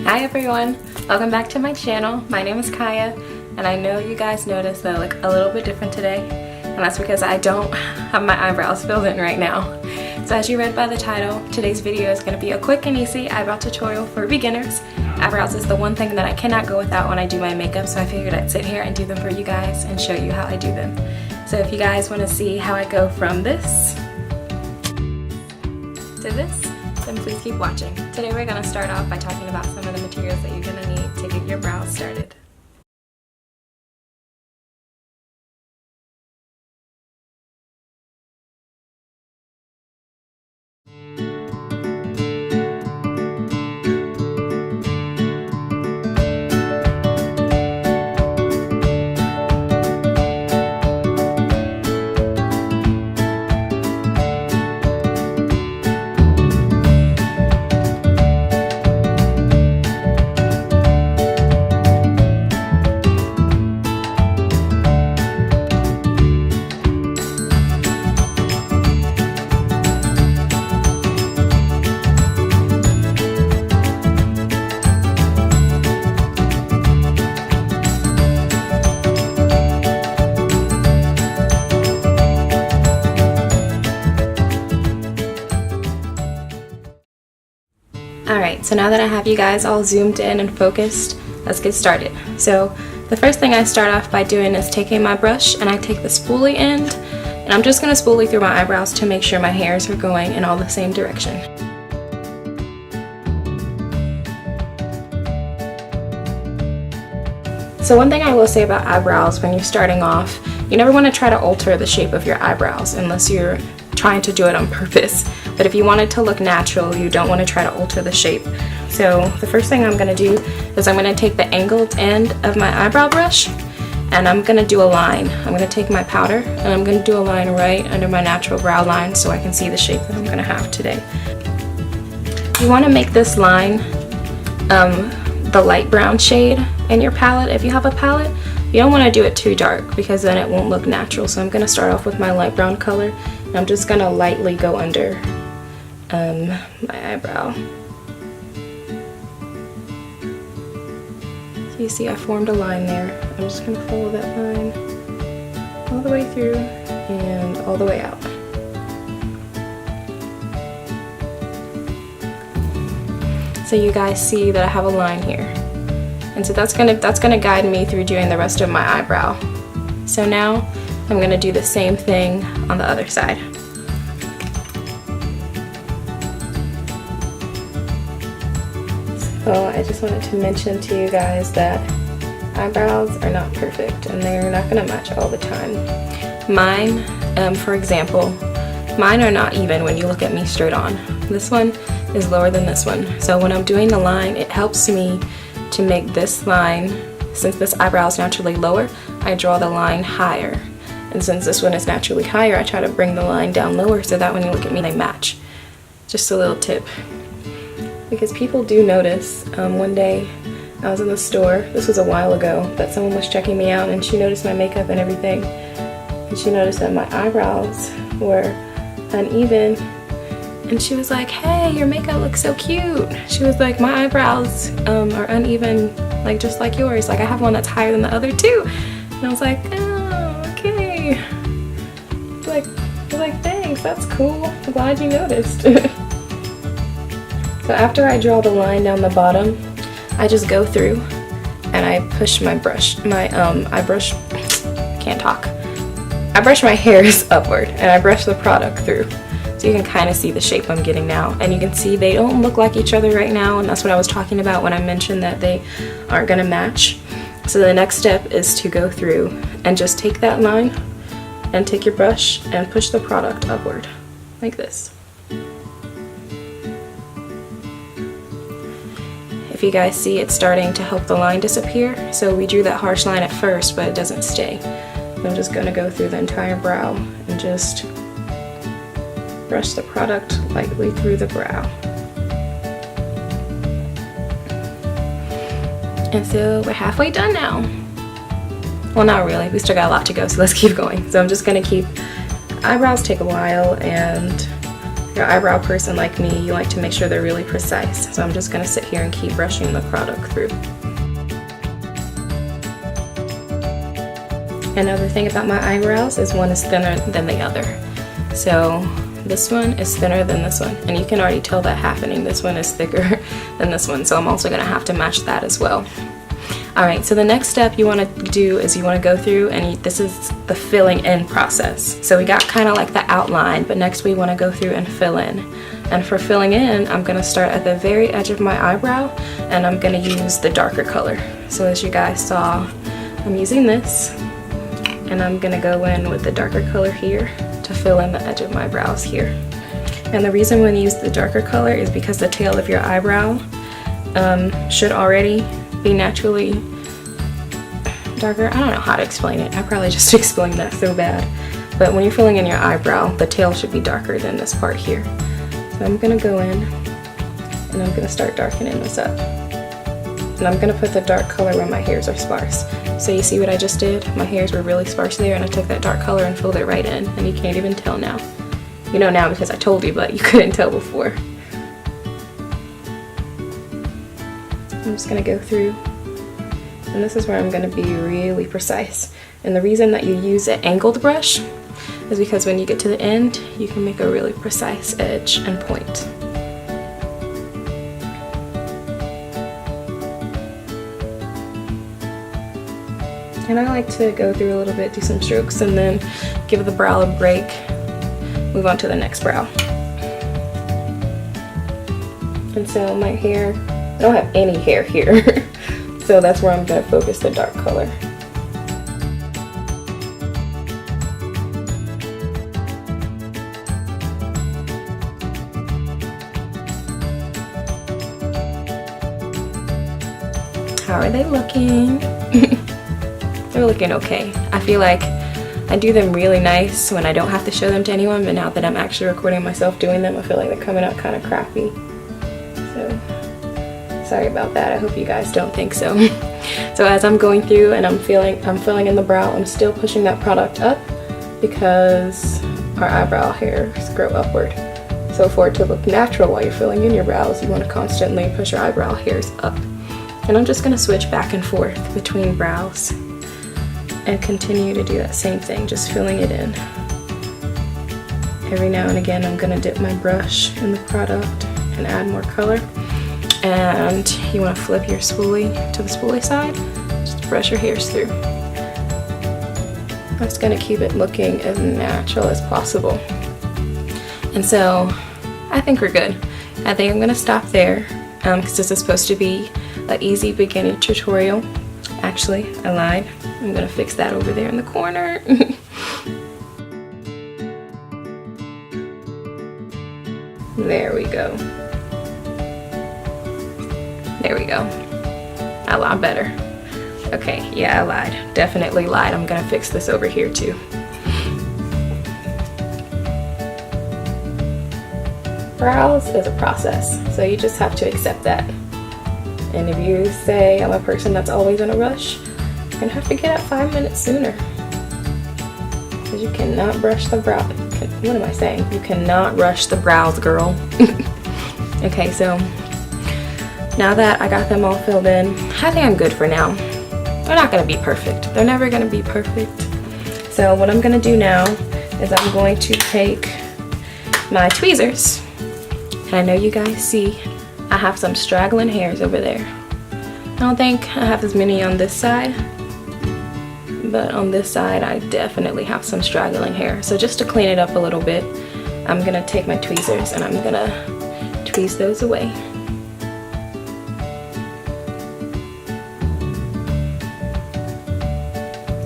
Hi everyone, welcome back to my channel. My name is Kaya, and I know you guys noticed that I look a little bit different today, and that's because I don't have my eyebrows filled in right now. So as you read by the title, today's video is going to be a quick and easy eyebrow tutorial for beginners. Eyebrows is the one thing that I cannot go without when I do my makeup, so I figured I'd sit here and do them for you guys and show you how I do them. So if you guys want to see how I go from this to this, then please keep watching. Today we're going to start off by talking about some of the materials that you're going to need to get your brows started. Alright, so now that I have you guys all zoomed in and focused, let's get started. So the first thing I start off by doing is taking my brush and I take the spoolie end and I'm just going to spoolie through my eyebrows to make sure my hairs are going in all the same direction. So one thing I will say about eyebrows when you're starting off, you never want to try to alter the shape of your eyebrows unless you're trying to do it on purpose. But if you want it to look natural, you don't want to try to alter the shape. So the first thing I'm going to do is I'm going to take the angled end of my eyebrow brush and I'm going to do a line. I'm going to take my powder and I'm going to do a line right under my natural brow line so I can see the shape that I'm going to have today. You want to make this line the light brown shade in your palette. If you have a palette, you don't want to do it too dark because then it won't look natural. So I'm going to start off with my light brown color and I'm just going to lightly go under my eyebrow. So you see I formed a line there. I'm just going to follow that line all the way through and all the way out. So you guys see that I have a line here. And so that's gonna guide me through doing the rest of my eyebrow. So now I'm gonna do the same thing on the other side. So I just wanted to mention to you guys that eyebrows are not perfect and they're not gonna match all the time. Mine, for example, mine are not even when you look at me straight on. This one is lower than this one. So when I'm doing the line, it helps me to make this line, since this eyebrow is naturally lower, I draw the line higher. And since this one is naturally higher, I try to bring the line down lower so that when you look at me, they match. Just a little tip. Because people do notice. One day I was in the store, this was a while ago, but someone was checking me out and she noticed my makeup and everything. And she noticed that my eyebrows were uneven. And she was like, "Hey, your makeup looks so cute." She was like, "My eyebrows are uneven, like just like yours. Like I have one that's higher than the other too." And I was like, "Oh, okay." Like thanks, that's cool. I'm glad you noticed. So after I draw the line down the bottom, I just go through and I push my brush. I brush my hairs upward and I brush the product through. So you can kind of see the shape I'm getting now. And you can see they don't look like each other right now, and that's what I was talking about when I mentioned that they aren't going to match. So the next step is to go through and just take that line and take your brush and push the product upward, like this. If you guys see, it's starting to help the line disappear. So we drew that harsh line at first, but it doesn't stay. I'm just going to go through the entire brow and just brush the product lightly through the brow. And so we're halfway done now. Well, not really, we still got a lot to go, so let's keep going. So I'm just gonna keep, eyebrows take a while and you're an eyebrow person like me, you like to make sure they're really precise. So I'm just gonna sit here and keep brushing the product through. Another thing about my eyebrows is one is thinner than the other. So this one is thinner than this one, and you can already tell that happening. This one is thicker than this one, so I'm also gonna have to match that as well. Alright, so the next step you want to do is you want to go through and this is the filling in process. So we got kind of like the outline, but next we want to go through and fill in. And for filling in, I'm going to start at the very edge of my eyebrow, and I'm going to use the darker color. So as you guys saw, I'm using this, and I'm going to go in with the darker color here to fill in the edge of my brows here. And the reason when you use the darker color is because the tail of your eyebrow should already be naturally darker. I don't know how to explain it. I probably just explained that so bad. But when you're filling in your eyebrow, the tail should be darker than this part here. So I'm gonna go in and I'm gonna start darkening this up. And I'm gonna put the dark color where my hairs are sparse. So you see what I just did? My hairs were really sparse there, and I took that dark color and filled it right in, and you can't even tell now. You know now because I told you, but you couldn't tell before. I'm just going to go through, and this is where I'm going to be really precise. And the reason that you use an angled brush is because when you get to the end, you can make a really precise edge and point. And I like to go through a little bit, do some strokes, and then give the brow a break, move on to the next brow. And so my hair, I don't have any hair here, so that's where I'm going to focus the dark color. How are they looking? They're looking okay. I feel like I do them really nice when I don't have to show them to anyone, but now that I'm actually recording myself doing them, I feel like they're coming out kind of crappy. So sorry about that. I hope you guys don't think so. So as I'm going through and I'm filling in the brow, I'm still pushing that product up because our eyebrow hairs grow upward. So for it to look natural while you're filling in your brows, you want to constantly push your eyebrow hairs up. And I'm just going to switch back and forth between brows and continue to do that same thing, just filling it in. Every now and again I'm going to dip my brush in the product and add more color. And you want to flip your spoolie to the spoolie side, just brush your hairs through. That's going to keep it looking as natural as possible. And so I think we're good. I think I'm going to stop there because this is supposed to be an easy beginning tutorial. Actually, I lied. I'm going to fix that over there in the corner. There we go. There we go. A lot better. Okay, yeah, I lied. Definitely lied. I'm gonna fix this over here too. Brows is a process, so you just have to accept that. And if you say I'm a person that's always in a rush, you're gonna have to get up 5 minutes sooner. Because you cannot brush the brow. What am I saying? You cannot rush the brows, girl. Okay, so now that I got them all filled in, I think I'm good for now. They're not going to be perfect. They're never going to be perfect. So what I'm going to do now is I'm going to take my tweezers. And I know you guys see I have some straggling hairs over there. I don't think I have as many on this side, but on this side I definitely have some straggling hair. So just to clean it up a little bit, I'm going to take my tweezers and I'm going to tweeze those away.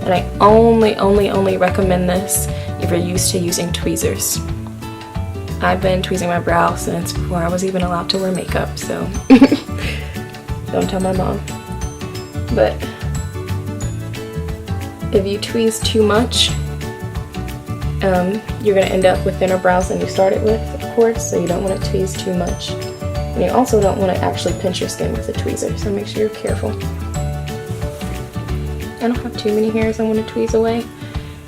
And I only recommend this if you're used to using tweezers. I've been tweezing my brow since before I was even allowed to wear makeup, so don't tell my mom. But if you tweeze too much, you're going to end up with thinner brows than you started with, of course, so you don't want to tweeze too much. And you also don't want to actually pinch your skin with a tweezer, so make sure you're careful. I don't have too many hairs I want to tweeze away.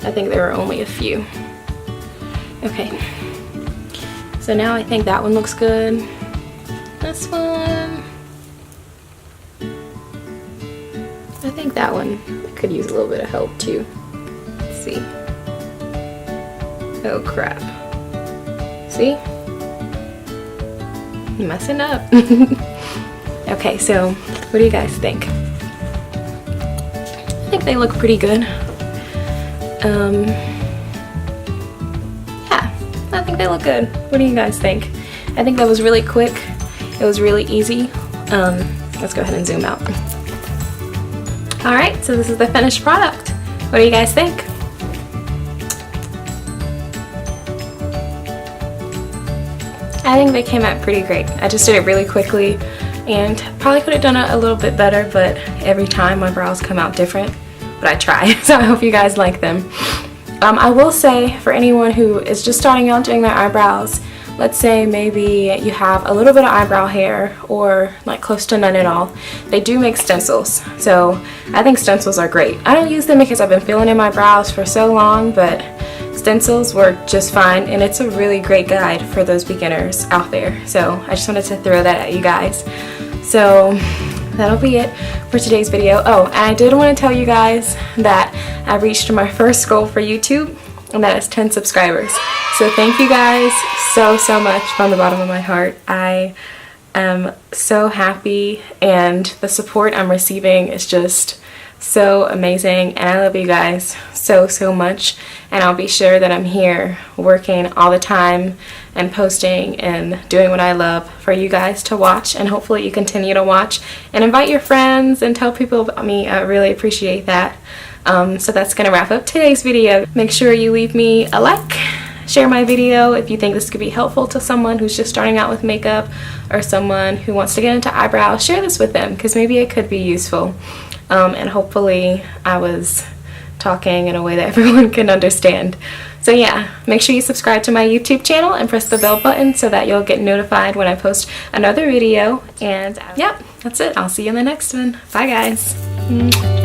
I think there are only a few. Okay, So now I think that one looks good. This one, I think that one could use a little bit of help too. Let's see. Oh crap. See? I'm messing up. Okay, so what do you guys think? I think they look pretty good. Yeah, I think they look good. What do you guys think? I think that was really quick. It was really easy. Let's go ahead and zoom out. Alright, so this is the finished product. What do you guys think? I think they came out pretty great. I just did it really quickly and probably could have done it a little bit better, but every time my brows come out different. But I try, so I hope you guys like them. I will say, for anyone who is just starting out doing their eyebrows, let's say maybe you have a little bit of eyebrow hair or like close to none at all, they do make stencils. So I think stencils are great. I don't use them because I've been filling in my brows for so long, but stencils work just fine, and it's a really great guide for those beginners out there. So I just wanted to throw that at you guys. So that'll be it for today's video. Oh, and I did want to tell you guys that I reached my first goal for YouTube, and that is 10 subscribers. So thank you guys so much from the bottom of my heart. I am so happy, and the support I'm receiving is just so amazing, and I love you guys so much, and I'll be sure that I'm here working all the time and posting and doing what I love for you guys to watch, and hopefully you continue to watch and invite your friends and tell people about me. I really appreciate that. So that's gonna wrap up today's video. Make sure you leave me a like, share my video if you think this could be helpful to someone who's just starting out with makeup or someone who wants to get into eyebrows. Share this with them because maybe it could be useful. And hopefully I was talking in a way that everyone can understand. So yeah, make sure you subscribe to my YouTube channel and press the bell button so that you'll get notified when I post another video. And yep, that's it. I'll see you in the next one. Bye guys.